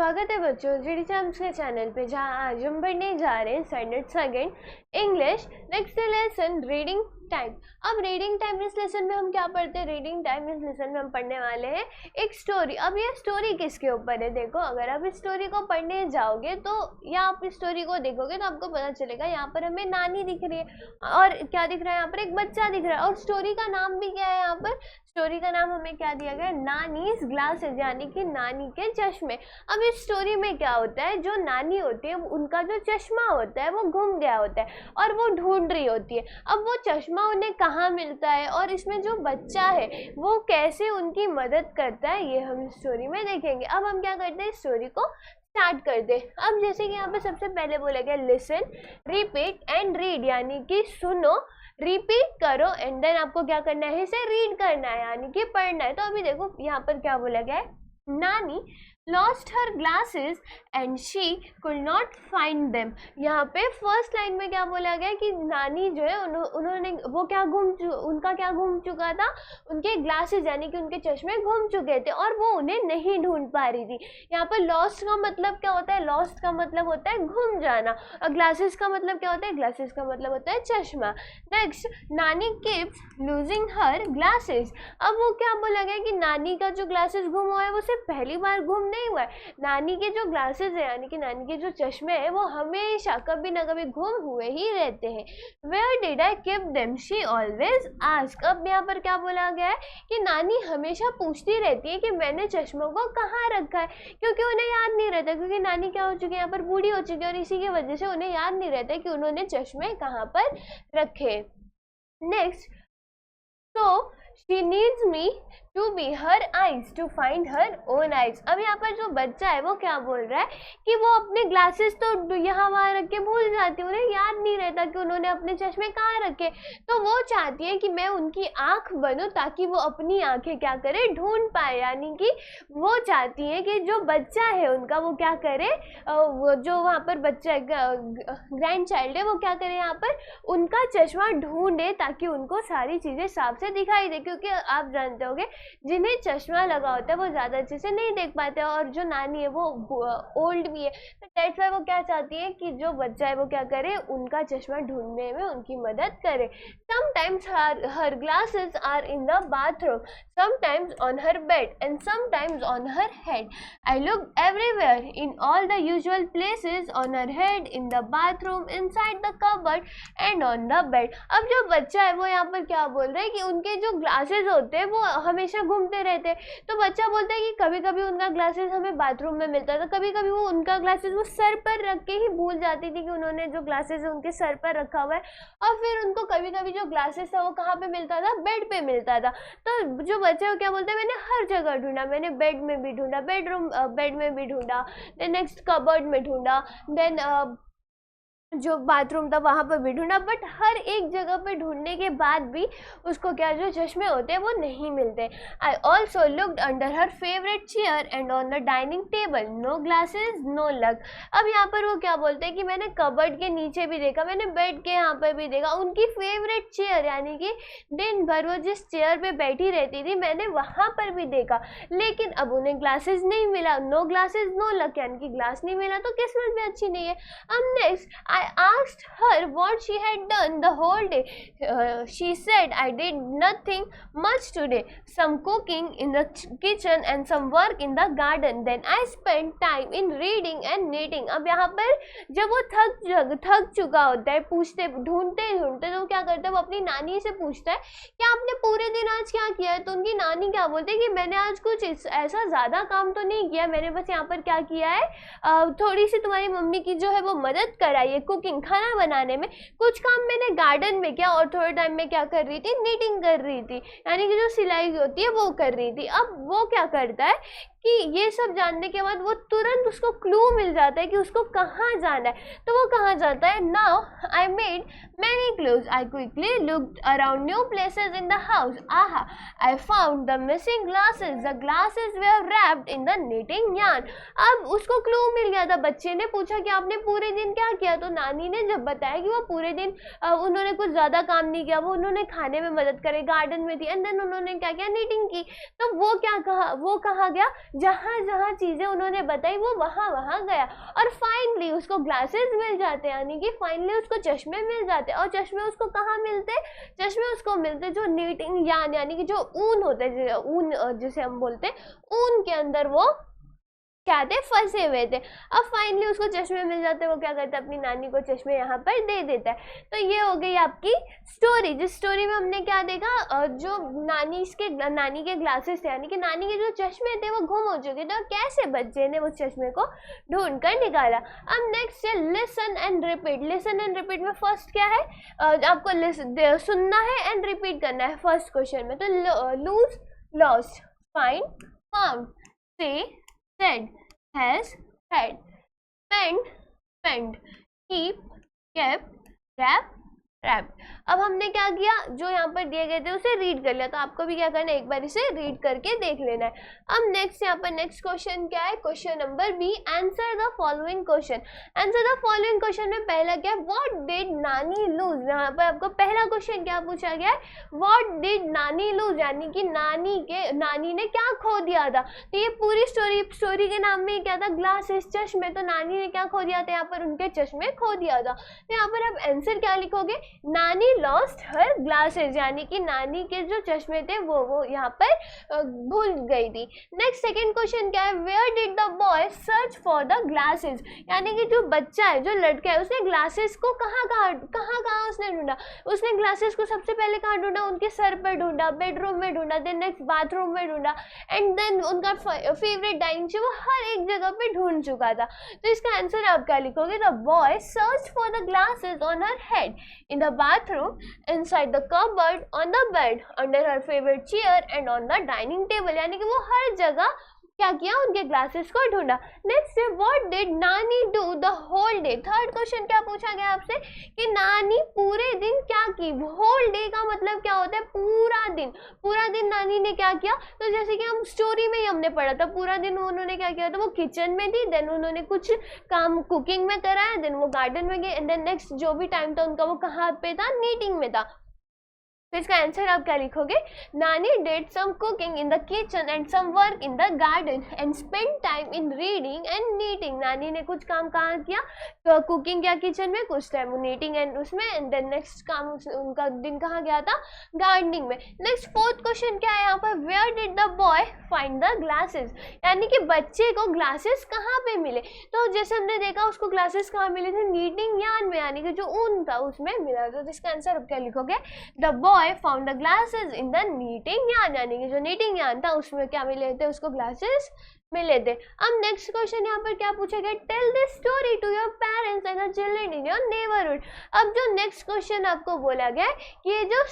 स्वागत है बच्चों जीडी चैम्प्स के चैनल पे, जहाँ आज हम पढ़ने जा रहे हैं standard second English next lesson reading time. अब रीडिंग टाइम इस लेसन में हम क्या पढ़ते हैं? रीडिंग टाइम इस लेसन में हम पढ़ने वाले हैं एक स्टोरी। अब ये स्टोरी किसके ऊपर है? देखो, अगर आप इस स्टोरी को पढ़ने जाओगे तो या आप इस स्टोरी को देखोगे तो आपको पता चलेगा यहाँ पर हमें नानी दिख रही है और क्या दिख रहा है? यहाँ पर एक बच्चा दिख रहा है और स्टोरी का नाम भी क्या है? यहाँ पर स्टोरी का नाम हमें क्या दिया गया है? नानीज ग्लासेस, यानी कि नानी के चश्मे। अब इस स्टोरी में क्या होता है, जो नानी होती है उनका जो चश्मा होता है वो गुम गया होता है और वो ढूंढ रही होती है। अब वो चश्मा उन्हें कहाँ मिलता है और इसमें जो बच्चा है वो कैसे उनकी मदद करता है, ये हम स्टोरी में देखेंगे। अब हम क्या करते हैं, स्टोरी को स्टार्ट कर दे। अब जैसे कि यहाँ पे सबसे पहले बोला गया लिसन, रिपीट एंड रीड, यानी कि सुनो, रिपीट करो एंड देन आपको क्या करना है, इसे रीड करना है, यानी कि पढ़ना है। तो अभी देखो यहाँ पर क्या बोला गया है, नानी lost her glasses and she could not find them। यहाँ पे फर्स्ट लाइन में क्या बोला गया कि नानी जो है उन्होंने वो क्या उनका क्या घूम चुका था, उनके ग्लासेस यानी कि उनके चश्मे घूम चुके थे और वो उन्हें नहीं ढूंढ पा रही थी। यहाँ पर लॉस्ट का मतलब क्या होता है? लॉस्ट का मतलब होता है घूम जाना और ग्लासेस का मतलब क्या होता है? ग्लासेस का मतलब होता है चश्मा। नेक्स्ट, नानी कीप्स लूजिंग हर ग्लासेस। अब वो क्या बोला गया कि नानी का जो ग्लासेस गुम हुआ है वो सिर्फ पहली बार गुम नहीं हुआ है, नानी के जो ग्लासेस है यानी कि नानी के जो चश्मे हैं वो हमेशा कभी ना कभी गुम हुए ही रहते हैं। Where did I keep them she always ask. अब यहाँ पर क्या बोला गया है कि नानी हमेशा पूछती रहती है कि मैंने चश्मों को कहाँ रखा है, क्योंकि उन्हें याद नहीं रहता, क्योंकि नानी क्या हो चुकी है, यहाँ पर बूढ़ी हो चुकी है और इसी की वजह से उन्हें याद नहीं रहता कि उन्होंने चश्मे कहाँ पर रखे। Next, so she needs me to be her eyes to find her own eyes। अब यहाँ पर जो बच्चा है वो क्या बोल रहा है कि वो अपने ग्लासेस तो यहाँ वहाँ रख के भूल जाती है, उन्हें याद नहीं रहता कि उन्होंने अपने चश्मे कहाँ रखे। तो वो चाहती है कि मैं उनकी आँख बनूं ताकि वो अपनी आँखें क्या करे, ढूंढ पाए, यानी कि वो चाहती है कि जो बच्चा है उनका वो क्या करे, वो जो वहाँ पर बच्चा ग्रैंड चाइल्ड है वो क्या करे, यहाँ पर उनका चश्मा ढूंढे ताकि उनको सारी चीज़ें साफ से दिखाई दे। क्योंकि आप जानते होंगे जिन्हें चश्मा लगा होता है वो ज़्यादा अच्छे से नहीं देख पाते और जो नानी है वो ओल्ड भी है, तो दैट्स वाई वो क्या चाहती है कि जो बच्चा है वो क्या करे, उनका चश्मा ढूंढने में उनकी मदद करे। Sometimes her glasses are in the bathroom, sometimes on her bed and sometimes on her head। I looked everywhere, in all the usual places, on her head, in the bathroom, inside the cupboard and on the bed। अब जो बच्चा है वो यहाँ पर क्या बोल रहा है कि उनके जो ग्लासेस होते हैं वो हमेशा घूमते रहते हैं। तो बच्चा बोलता है कि कभी कभी उनका ग्लासेस हमें बाथरूम में मिलता था, कभी कभी वो उनका ग्लासेस वो सर पर रख के ही भूल जाती थी कि उन्होंने जो ग्लासेस है उनके सर पर रखा हुआ है, और फिर उनको कभी कभी जो ग्लासेस था वो कहाँ पे मिलता था, बेड पे मिलता था। तो जो बच्चा है वो क्या बोलता है, मैंने हर जगह ढूंढा, मैंने बेड में भी ढूंढा, बेड में भी ढूंढा, देन नेक्स्ट कबर्ड में ढूंढा, देन जो बाथरूम था वहाँ पर भी ढूंढा, बट हर एक जगह पे ढूंढने के बाद भी उसको क्या जो चश्मे होते हैं वो नहीं मिलते। I also looked under her favourite chair and on the dining table, no glasses no luck. अब यहाँ पर वो क्या बोलते हैं कि मैंने कबर्ड के नीचे भी देखा, मैंने बेड के यहाँ पर भी देखा, उनकी फेवरेट चेयर यानी कि दिन भर वो जिस चेयर पे बैठी रहती थी मैंने वहाँ पर भी देखा, लेकिन अब उन्हें ग्लासेस नहीं मिला, नो ग्लासेस नो लक, यानी कि ग्लास नहीं मिला तो किस्मत भी अच्छी नहीं है। अब next, I asked her what she had done the whole day। She said, I did nothing much today, some cooking in the kitchen and some work in the garden, then I spent time in reading and knitting। अब यहाँ पर जब वो थक चुका होता है, ढूंढते ढूंढते तो क्या करता है, वो अपनी नानी से पूछता है कि आपने पूरे दिन आज क्या किया है। तो उनकी नानी क्या बोलती है कि मैंने आज कुछ ऐसा ज़्यादा काम तो नहीं किया, मैंने बस यहाँ पर क्या किया है, थोड़ी सी तुम्हारी मम्मी की जो है वो मदद कराई है कुकिंग खाना बनाने में, कुछ काम मैंने गार्डन में किया और थोड़े टाइम में क्या कर रही थी, नीटिंग कर रही थी, यानी कि जो सिलाई होती है वो कर रही थी। अब वो क्या करता है कि ये सब जानने के बाद वो तुरंत उसको क्लू मिल जाता है कि उसको कहाँ जाना है, तो वो कहाँ जाता है। Now I made many clues, I quickly looked around new places in the house, aha I found the missing glasses, the glasses were wrapped in the knitting yarn. अब उसको क्लू मिल गया था, बच्चे ने पूछा कि आपने पूरे दिन क्या किया, तो नानी ने जब बताया कि वो पूरे दिन उन्होंने कुछ ज़्यादा काम नहीं किया, वो उन्होंने खाने में मदद करे, गार्डन में थी, एंड देन उन्होंने क्या किया, नीटिंग की, तो वो क्या कहा, वो कहा गया जहाँ जहाँ चीज़ें उन्होंने बताई वो वहाँ वहाँ गया और फाइनली उसको ग्लासेस मिल जाते हैं, यानी कि फाइनली उसको चश्मे मिल जाते हैं। और चश्मे उसको कहाँ मिलते? चश्मे उसको मिलते जो नीटिंग यार्न यानी कि जो ऊन होता है, ऊन जिसे हम बोलते हैं, ऊन के अंदर वो क्या थे, फंसे हुए थे। अब फाइनली उसको चश्मे मिल जाते हैं, वो क्या करता है, अपनी नानी को चश्मे यहाँ पर दे देता है। तो ये हो गई आपकी स्टोरी, जिस स्टोरी में हमने क्या देखा, जो नानी के ग्लासेस थे यानी कि नानी के जो चश्मे थे वो गुम हो चुके थे और कैसे बच्चे ने उस चश्मे को ढूंढ कर निकाला। अब नेक्स्ट है listen and repeat. Listen and repeat में फर्स्ट क्या है, आपको सुनना है एंड रिपीट करना है फर्स्ट क्वेश्चन में। तो लूज, लॉस्ट, फाइंड, फाउंड, से, said, has, had, spent, spent, keep, kept, wrap, wrapped। अब हमने क्या किया, जो यहाँ पर दिए गए थे उसे रीड कर लिया, तो आपको भी क्या करना है, एक बार इसे रीड करके देख लेना है। अब नेक्स्ट यहाँ पर नेक्स्ट क्वेश्चन क्या है, question number B, answer the following question. Answer the following question में पहला क्या है, व्हाट डिड नानी लूज। यहाँ पर आपको पहला क्वेश्चन क्या पूछा गया है, व्हाट डिड नानी लूज, यानी कि नानी ने क्या खो दिया था। तो ये पूरी स्टोरी के नाम में क्या था, ग्लासेस, चश्मे। तो नानी ने क्या खो दिया था, यहाँ पर उनके चश्मे खो दिया था। तो यहाँ पर आप आंसर क्या लिखोगे, नानी लॉस्ट हर ग्लासेस, यानी कि नानी के जो चश्मे थे वो यहाँ पर भूल गई थी। नेक्स्ट सेकंड क्वेश्चन क्या है, where did the boy search for the glasses, यानी कि जो बच्चा है, जो लड़का है, उसने ग्लासेस को कहाँ उसने ढूंढा। उसने ग्लासेस को सबसे पहले कहाँ ढूंढा, उनके सर पर ढूंढा, बेडरूम में ढूंढा, देन नेक्स्ट बाथरूम में ढूंढा, एंड देन उनका फेवरेट डाइनिंग से वो हर एक जगह पे ढूंढ चुका था। तो इसका आंसर आप क्या लिखोगे, the boy search for the glasses on her head, in the bathroom, inside the cupboard, on the bed, under her favorite chair and on the dining table, यानी कि वो हर जगह क्या किया, उनके ग्लासेस को ढूंढा। नेक्स्ट है, व्हाट डिड नानी do the whole day. Third question क्या पूछा गया आपसे कि नानी पूरे दिन क्या की। होल डे का मतलब क्या होता है, पूरा दिन नानी ने क्या किया। तो जैसे कि हम स्टोरी में ही हमने पढ़ा था, पूरा दिन उन्होंने क्या किया था, वो किचन में थी, देन उन्होंने कुछ काम कुकिंग में कराया, देन वो गार्डन में गए, एंड देन नेक्स्ट जो भी टाइम था उनका वो कहाँ पे था, नीटिंग में था। तो इसका आंसर आप क्या लिखोगे, नानी did some cooking in the kitchen and some work in the garden and spend time in reading and knitting. नानी ने कुछ काम कहाँ किया, तो कुकिंग किया किचन में, कुछ टाइम नीटिंग एंड उसमें, एंड देन नेक्स्ट काम उनका दिन कहाँ गया था, गार्डनिंग में। नेक्स्ट फोर्थ क्वेश्चन क्या है यहाँ पर, where did the boy find the glasses, यानी कि बच्चे को ग्लासेस कहाँ पे मिले। तो जैसे हमने देखा उसको ग्लासेस कहाँ मिले थे, नीटिंग यार्न में, यानी कि जो ऊन था उसमें मिला। तो इसका आंसर आप क्या लिखोगे, the boy found the glasses in the knitting yarn, यानी कि जो नीटिंग यार्न था उसमें क्या मिले थे, उसको ग्लासेस मिले थे। अब नेक्स्ट क्वेश्चन यहाँ पर क्या पूछा गया, tell this story to your parents and the children in your neighbourhood. अब जो नेक्स्ट क्वेश्चन आपको बोला गया है कि ये जो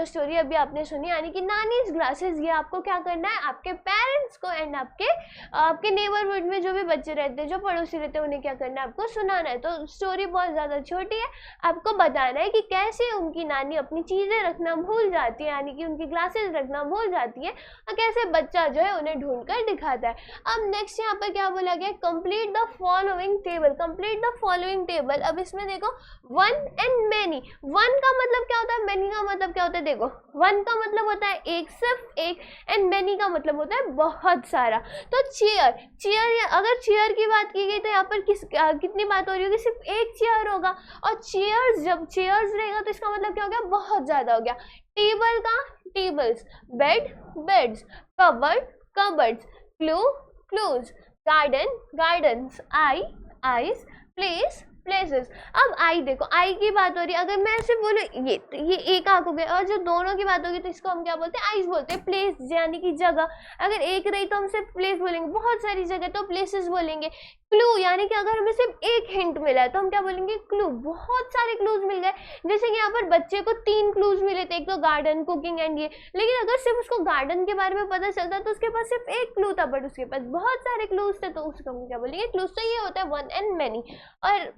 स्टोरी अभी आपने सुनी, यानी कि नानीज ग्लासेस, ये आपको क्या करना है, आपके पेरेंट्स को एंड आपके नेबरहुड में जो भी बच्चे रहते हैं, जो पड़ोसी रहते हैं, उन्हें क्या करना है, आपको सुनाना है। तो स्टोरी बहुत ज़्यादा छोटी है, आपको बताना है कि कैसे उनकी नानी अपनी चीज़ें रखना भूल जाती है, यानी कि उनकी ग्लासेस रखना भूल जाती है, और कैसे बच्चा जो है उन्हें ढूंढ कर दिखाता है। अब नेक्स्ट यहाँ पर क्या बोला गया, complete the following table. Complete the following table. अब इसमें देखो, वन एंड मैनी। वन का मतलब क्या होता है, मैनी का मतलब क्या होता है। देखो, वन का मतलब होता है एक, सिर्फ एक, एंड मैनी का मतलब होता है बहुत सारा। तो चेयर, अगर चेयर की बात की गई तो यहाँ पर कितनी बात हो रही होगी, सिर्फ एक चेयर होगा। और चेयर्स, जब चेयर्स रहेगा तो इसका मतलब क्या हो गया, बहुत ज्यादा हो गया। टेबल का tables, bed beds, cupboard cupboards, clue clues, garden gardens, eyes, place places. अब आई देखो, आई की बात हो रही है, अगर मैं सिर्फ बोलूँ ये एक आंख हो गया, और जो दोनों की बात होगी तो इसको हम क्या बोलते हैं, आईज बोलते हैं। प्लेस यानी कि जगह, अगर एक रही तो हम सिर्फ प्लेस बोलेंगे, बहुत सारी जगह तो प्लेसेस बोलेंगे। क्लू यानी कि अगर हमें सिर्फ एक हिंट मिला है तो हम क्या बोलेंगे, क्लू। बहुत सारे क्लूज मिल गए, जैसे कि यहाँ पर बच्चे को 3 क्लूज मिले थे, एक तो गार्डन, कुकिंग एंड ये। लेकिन अगर सिर्फ उसको गार्डन के बारे में पता चलता तो उसके पास सिर्फ एक क्लू था, बट उसके पास बहुत सारे क्लूज थे, तो उसको हम क्या बोलेंगे, क्लूज। तो ये होता है वन एंड मैनी, और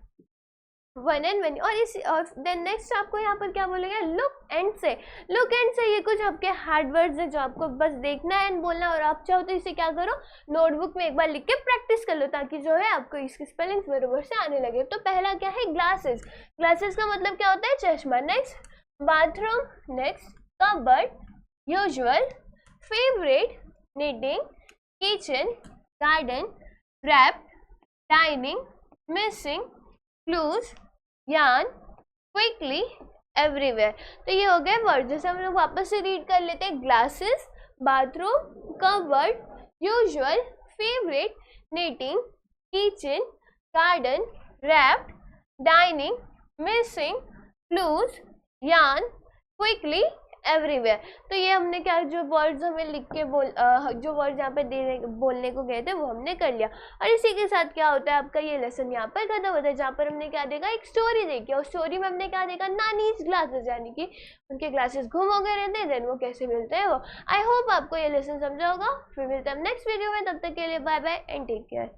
वन एंड मैनी। और देन नेक्स्ट आपको यहाँ पर क्या बोलेंगे, लुक एंड से। लुक एंड से ये कुछ आपके हार्ड वर्ड्स है जो आपको बस देखना है एंड बोलना, और आप चाहो तो इसे क्या करो, नोटबुक में एक बार लिख के प्रैक्टिस कर लो, ताकि जो है आपको इसकी स्पेलिंग्स बराबर से आने लगे। तो पहला क्या है, ग्लासेस। ग्लासेस का मतलब क्या होता है, चश्मा। Next bathroom, next cupboard, usual, favourite, knitting, kitchen, garden, wrapped, dining, missing, clues, yarn, quickly, everywhere. तो ये हो गए वर्ड। जैसे हम लोग वापस से रीड कर लेते हैं, glasses, bathroom, covered, usual, favourite, knitting, kitchen, garden, wrapped, dining, missing, clues, yarn, quickly, everywhere. तो ये हमने क्या, जो वर्ड्स हमें लिख के जो वर्ड्स यहाँ पे बोलने को गए थे वो हमने कर लिया। और इसी के साथ क्या होता है, आपका ये लेसन यहाँ पर खत्म होता है, जहाँ पर हमने क्या देखा, एक स्टोरी देखी। और स्टोरी में हमने क्या देखा, नानीज ग्लासेस, यानी कि उनके ग्लासेस गुम हो गए रहते हैं, देन वो कैसे मिलते हैं वो। आई होप आपको ये लेसन समझा होगा। फिर मिलते हैं नेक्स्ट वीडियो में, तब तक के लिए bye bye and take care.